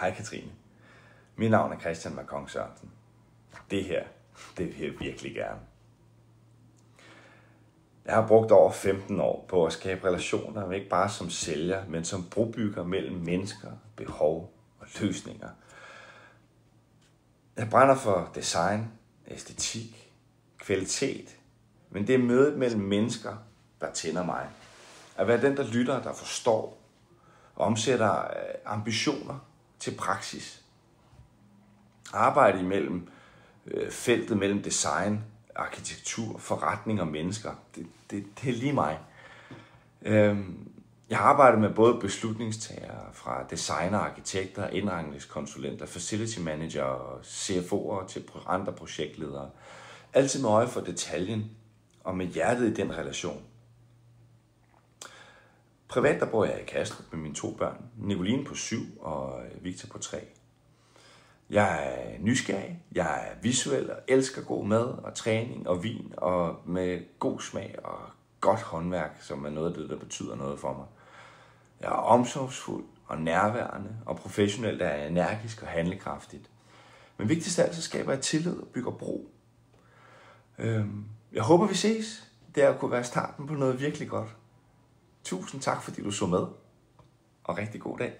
Hej Katrine. Mit navn er Christian Markong Sørensen. Det her, det vil jeg virkelig gerne. Jeg har brugt over 15 år på at skabe relationer, ikke bare som sælger, men som brobygger mellem mennesker, behov og løsninger. Jeg brænder for design, æstetik, kvalitet, men det er mødet mellem mennesker, der tænder mig. At være den, der lytter, der forstår og omsætter ambitioner til praksis. Arbejde imellem feltet mellem design, arkitektur, forretning og mennesker. Det er lige mig. Jeg har arbejdet med både beslutningstagere fra designer, arkitekter, indretningskonsulenter, facility manager, CFO'er til andre projektledere. Altid med øje for detaljen og med hjertet i den relation. Privat der bor jeg i Kastrup med mine 2 børn, Nicoline på 7 og Victor på 3. Jeg er nysgerrig, jeg er visuel og elsker god mad og træning og vin og med god smag og godt håndværk, som er noget af det, der betyder noget for mig. Jeg er omsorgsfuld og nærværende og professionelt er jeg energisk og handlekraftigt. Men vigtigst af alt, så skaber jeg tillid og bygger bro. Jeg håber, vi ses. Det er at kunne være starten på noget virkelig godt. Tusind tak, fordi du så med, og rigtig god dag.